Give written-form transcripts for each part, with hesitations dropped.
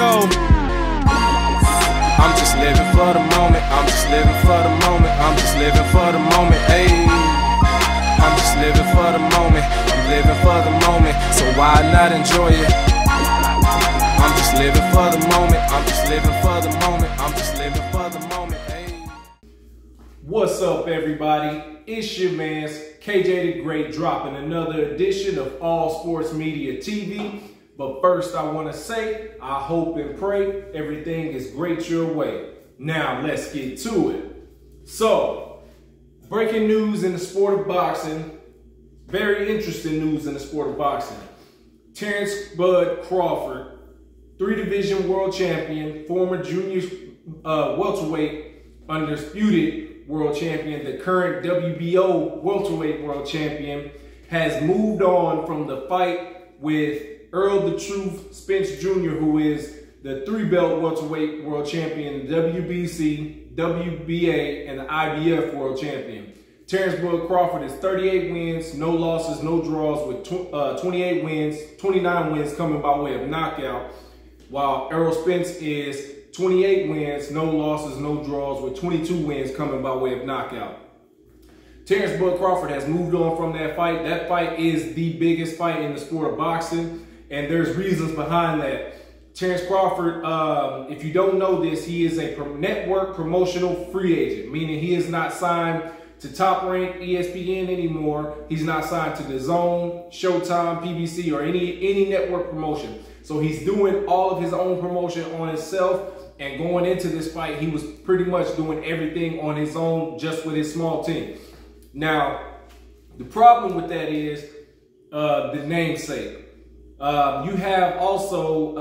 go. I'm just living for the moment. I'm just living for the moment. I'm just living for the moment. Ayy. I'm just living for the moment. I'm living for the moment. So why not enjoy it? I'm just living for the moment. I'm just living for the moment. I'm just living for the moment. Ayy. What's up, everybody? It's your man's KJ the Great, dropping another edition of All Sports Media TV. But first, I want to say, I hope and pray everything is great your way. Now, let's get to it. So, breaking news in the sport of boxing. Very interesting news in the sport of boxing. Terence "Bud" Crawford, 3-division world champion, former junior welterweight, undisputed world champion, the current WBO welterweight world champion, has moved on from the fight with Errol "The Truth" Spence Jr., who is the 3-belt welterweight world champion, WBC, WBA, and the IBF world champion. Terence "Bud" Crawford is 38 wins, no losses, no draws, with 28 wins, 29 wins coming by way of knockout, while Errol Spence is 28 wins, no losses, no draws, with 22 wins coming by way of knockout. Terence "Bud" Crawford has moved on from that fight. That fight is the biggest fight in the sport of boxing, and there's reasons behind that. Terence Crawford, if you don't know this, he is a network promotional free agent, meaning he is not signed to Top Rank, ESPN anymore. He's not signed to DAZN, Showtime, PBC, or any network promotion. So he's doing all of his own promotion on himself. And going into this fight, he was pretty much doing everything on his own, just with his small team. Now, the problem with that is the namesake. You have also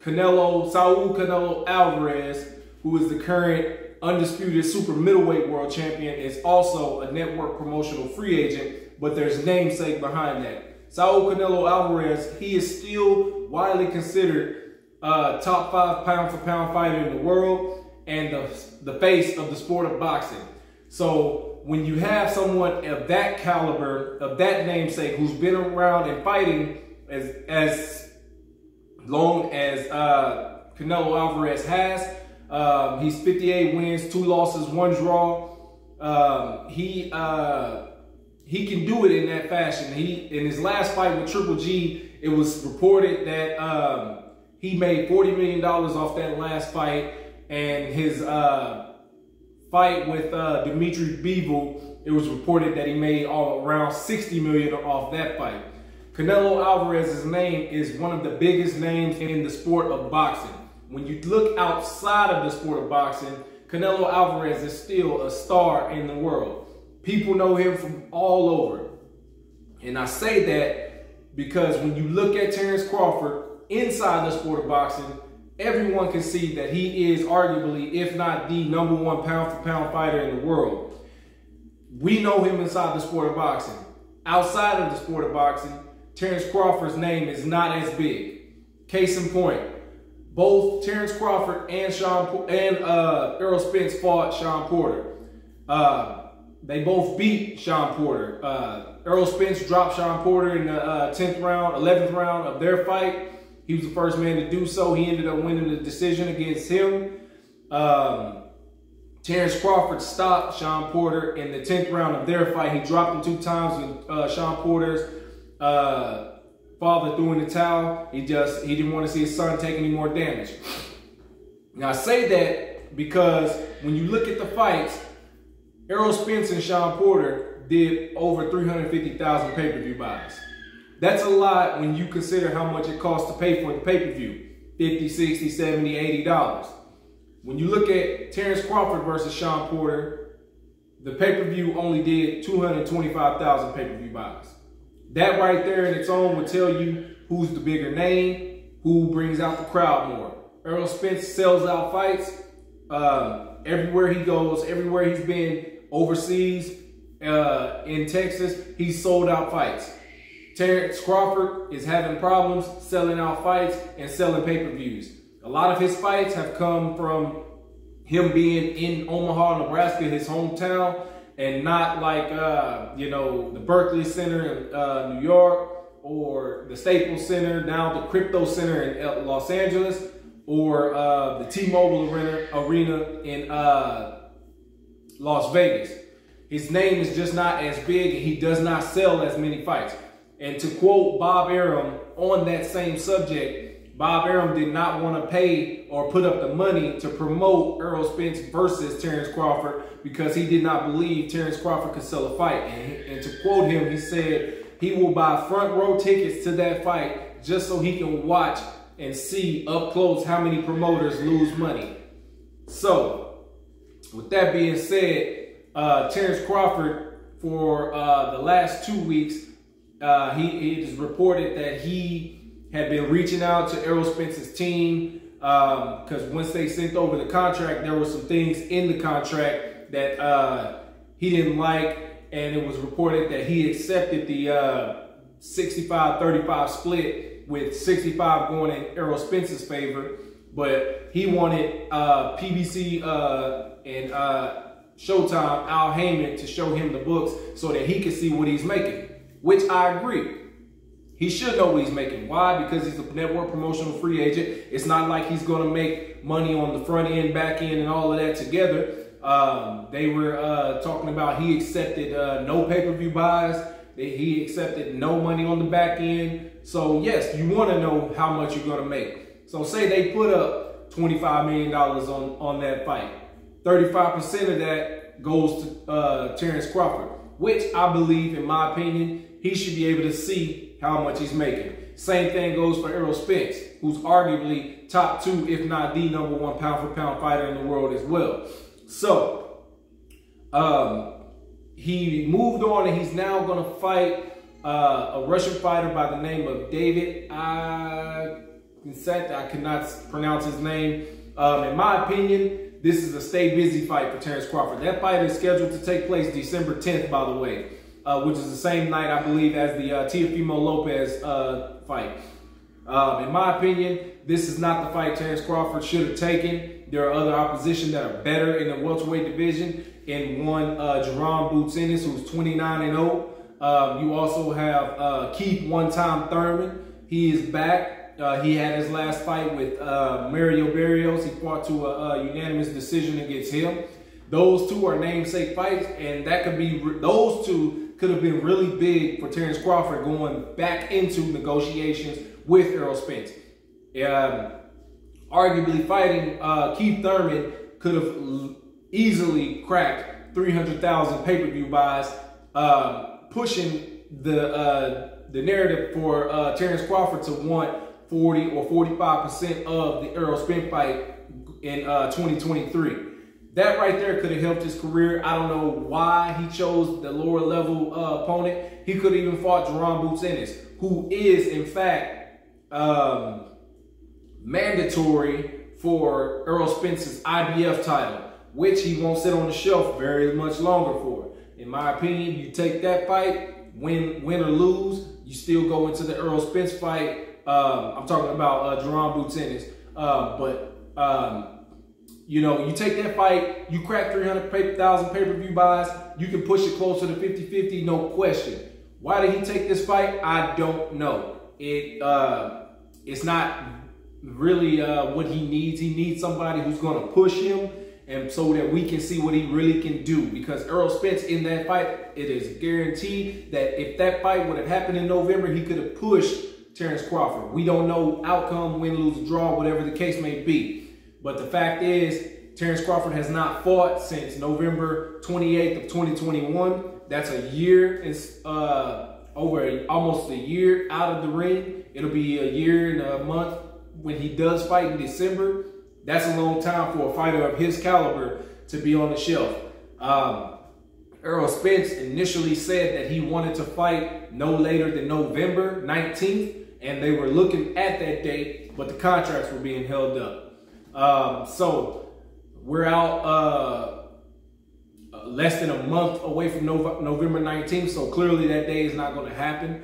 Saul Canelo Alvarez, who is the current undisputed super middleweight world champion, is also a network promotional free agent, but there's namesake behind that. Saul Canelo Alvarez, he is still widely considered top 5 pound-for-pound fighter in the world and the face of the sport of boxing. So when you have someone of that caliber, of that namesake, who's been around and fighting as long as Canelo Alvarez has, he's 58 wins, 2 losses, 1 draw. He can do it in that fashion. In his last fight with Triple G, it was reported that he made $40 million off that last fight, and his fight with Dimitri Bivol, it was reported that he made around $60 million off that fight. Canelo Alvarez's name is one of the biggest names in the sport of boxing. When you look outside of the sport of boxing, Canelo Alvarez is still a star in the world. People know him from all over. And I say that because when you look at Terence Crawford inside the sport of boxing, everyone can see that he is arguably, if not the #1 pound-for-pound fighter in the world. We know him inside the sport of boxing. Outside of the sport of boxing, Terence Crawford's name is not as big. Case in point, both Terence Crawford and Errol Spence fought Shawn Porter. They both beat Shawn Porter. Errol Spence dropped Shawn Porter in the 10th round, 11th round of their fight. He was the first man to do so. He ended up winning the decision against him. Terence Crawford stopped Shawn Porter in the 10th round of their fight. He dropped him 2 times when Shawn Porter's father threw in the towel. He didn't want to see his son take any more damage. Now I say that because when you look at the fights, Errol Spence and Shawn Porter did over 350,000 pay-per-view buys. That's a lot when you consider how much it costs to pay for the pay-per-view. $50, $60, $70, $80. When you look at Terence Crawford versus Shawn Porter, the pay-per-view only did 225,000 pay-per-view buys. That right there in its own would tell you who's the bigger name, who brings out the crowd more. Errol Spence sells out fights everywhere he goes, everywhere he's been overseas, in Texas, he's sold out fights. Terence Crawford is having problems selling out fights and selling pay-per-views. A lot of his fights have come from him being in Omaha, Nebraska, his hometown, and not like, you know, the Berkeley Center in New York or the Staples Center, now the Crypto Center in Los Angeles, or the T-Mobile Arena in Las Vegas. His name is just not as big, and he does not sell as many fights. And to quote Bob Arum on that same subject, Bob Arum did not want to pay or put up the money to promote Errol Spence versus Terence Crawford because he did not believe Terence Crawford could sell a fight. And to quote him, he said he will buy front row tickets to that fight just so he can watch and see up close how many promoters lose money. So, with that being said, Terence Crawford, for the last 2 weeks, it is reported that he had been reaching out to Errol Spence's team because once they sent over the contract, there were some things in the contract that he didn't like, and it was reported that he accepted the 65-35 split with 65 going in Errol Spence's favor, but he wanted PBC and Showtime, Al Heyman, to show him the books so that he could see what he's making, which I agree. He should know what he's making. Why? Because he's a network promotional free agent. It's not like he's going to make money on the front end, back end, and all of that together. They were talking about he accepted no pay-per-view buys. He accepted no money on the back end. So, yes, you want to know how much you're going to make. So, say they put up $25 million on that fight. 35% of that goes to Terence Crawford, which I believe, in my opinion, he should be able to see how much he's making. Same thing goes for Errol Spence, who's arguably top 2, if not the #1 pound-for-pound fighter in the world as well. So, he moved on, and he's now going to fight a Russian fighter by the name of David. I cannot pronounce his name. In my opinion, this is a stay busy fight for Terence Crawford. That fight is scheduled to take place December 10th, by the way, which is the same night, I believe, as the Teofimo Lopez fight. In my opinion, this is not the fight Terence Crawford should have taken. There are other opposition that are better in the welterweight division. In one, Jerome Boots Ennis, who's 29-0. You also have Keith One-Time Thurman. He is back. He had his last fight with Mario Barrios. He fought to a unanimous decision against him. Those two are namesake fights, and that could be those two could have been really big for Terence Crawford going back into negotiations with Errol Spence. Arguably, fighting Keith Thurman could have easily cracked 300,000 pay-per-view buys, pushing the narrative for Terence Crawford to want 40 or 45% of the Errol Spence fight in 2023. That right there could have helped his career. I don't know why he chose the lower level opponent. He could have even fought Jerome Boots Ennis, who is in fact mandatory for Errol Spence's IBF title, which he won't sit on the shelf very much longer for. In my opinion, you take that fight, win or lose, you still go into the Errol Spence fight. I'm talking about Jerome Boots Ennis. You know, you take that fight, you crack 300,000 pay-per-view buys, you can push it closer to 50-50, no question. Why did he take this fight? I don't know. It's not really what he needs. He needs somebody who's going to push him, and so that we can see what he really can do. Because Errol Spence in that fight, it is guaranteed that if that fight would have happened in November, he could have pushed Terence Crawford. We don't know outcome, win, lose, draw, whatever the case may be. But the fact is, Terence Crawford has not fought since November 28th of 2021. That's a year, almost a year out of the ring. It'll be a year and a month when he does fight in December. That's a long time for a fighter of his caliber to be on the shelf. Errol Spence initially said that he wanted to fight no later than November 19th, and they were looking at that date, but the contracts were being held up. So we're out less than a month away from November 19th, so clearly that day is not going to happen.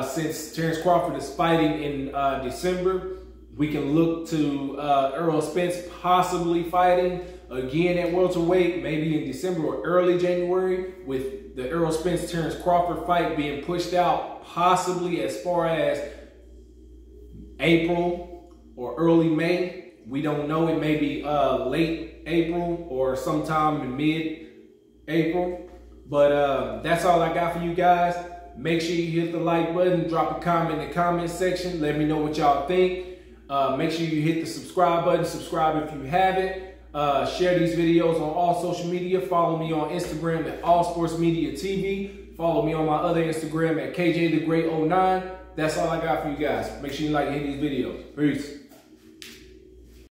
Since Terence Crawford is fighting in December, we can look to Errol Spence possibly fighting again at welterweight, maybe in December or early January, with the Errol Spence Terence Crawford fight being pushed out possibly as far as April or early May. We don't know. It may be late April or sometime in mid-April. But that's all I got for you guys. Make sure you hit the like button, drop a comment in the comment section. Let me know what y'all think. Make sure you hit the subscribe button. Subscribe if you haven't. Share these videos on all social media. Follow me on Instagram at All Sports Media TV. Follow me on my other Instagram at KJTheGreat09. That's all I got for you guys. Make sure you like and hit these videos. Peace.